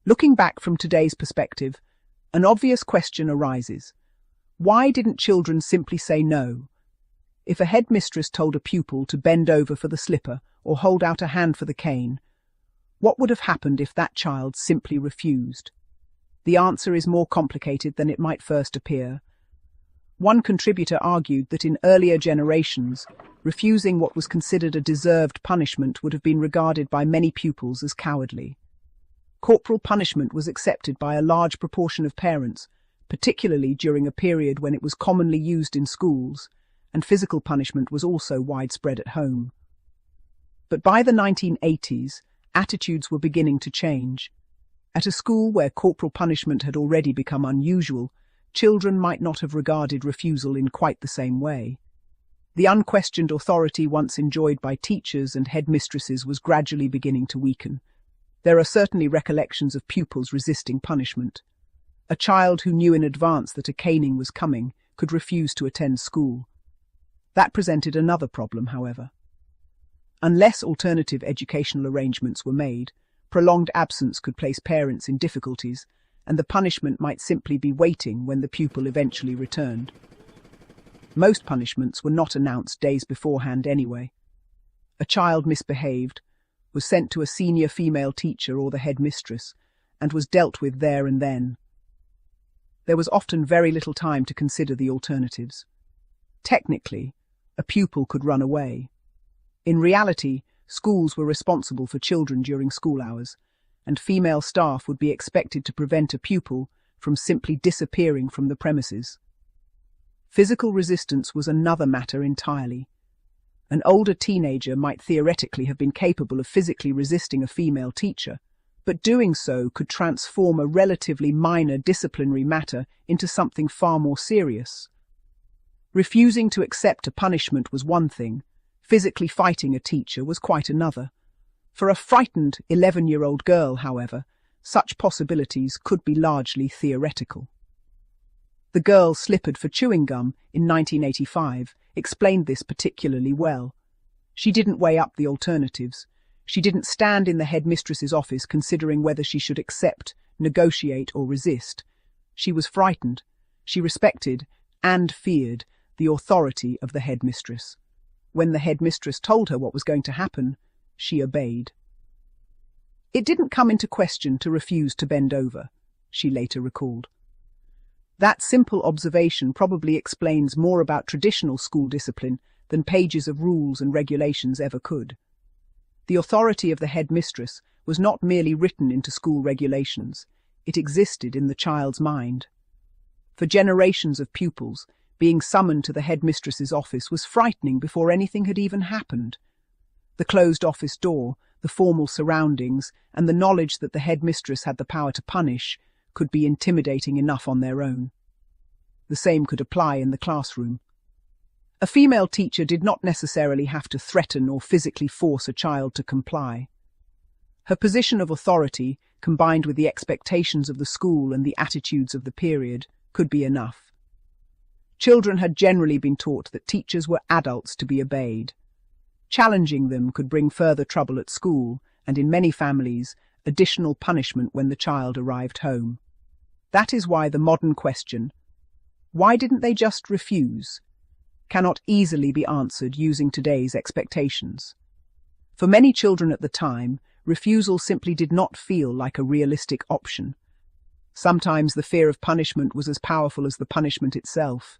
Looking back from today's perspective, an obvious question arises. Why didn't children simply say no? If a headmistress told a pupil to bend over for the slipper or hold out a hand for the cane, what would have happened if that child simply refused? The answer is more complicated than it might first appear. One contributor argued that in earlier generations, refusing what was considered a deserved punishment would have been regarded by many pupils as cowardly. Corporal punishment was accepted by a large proportion of parents, particularly during a period when it was commonly used in schools, and physical punishment was also widespread at home. But by the 1980s, attitudes were beginning to change. At a school where corporal punishment had already become unusual, children might not have regarded refusal in quite the same way. The unquestioned authority once enjoyed by teachers and headmistresses was gradually beginning to weaken. There are certainly recollections of pupils resisting punishment. A child who knew in advance that a caning was coming could refuse to attend school. That presented another problem, however. Unless alternative educational arrangements were made, prolonged absence could place parents in difficulties, and the punishment might simply be waiting when the pupil eventually returned. Most punishments were not announced days beforehand anyway. A child misbehaved, was sent to a senior female teacher or the headmistress, and was dealt with there and then. There was often very little time to consider the alternatives. Technically, a pupil could run away. In reality, schools were responsible for children during school hours, and female staff would be expected to prevent a pupil from simply disappearing from the premises. Physical resistance was another matter entirely. An older teenager might theoretically have been capable of physically resisting a female teacher, but doing so could transform a relatively minor disciplinary matter into something far more serious. Refusing to accept a punishment was one thing, physically fighting a teacher was quite another. For a frightened 11-year-old girl, however, such possibilities could be largely theoretical. The girl slippered for chewing gum in 1985 explained this particularly well. She didn't weigh up the alternatives. She didn't stand in the headmistress's office considering whether she should accept, negotiate, or resist. She was frightened. She respected, and feared, the authority of the headmistress. When the headmistress told her what was going to happen, she obeyed. It didn't come into question to refuse to bend over, she later recalled. That simple observation probably explains more about traditional school discipline than pages of rules and regulations ever could. The authority of the headmistress was not merely written into school regulations, it existed in the child's mind. For generations of pupils, being summoned to the headmistress's office was frightening before anything had even happened. The closed office door, the formal surroundings, and the knowledge that the headmistress had the power to punish could be intimidating enough on their own. The same could apply in the classroom. A female teacher did not necessarily have to threaten or physically force a child to comply. Her position of authority, combined with the expectations of the school and the attitudes of the period, could be enough. Children had generally been taught that teachers were adults to be obeyed. Challenging them could bring further trouble at school, and in many families, additional punishment when the child arrived home. That is why the modern question, why didn't they just refuse, cannot easily be answered using today's expectations. For many children at the time, refusal simply did not feel like a realistic option. Sometimes the fear of punishment was as powerful as the punishment itself.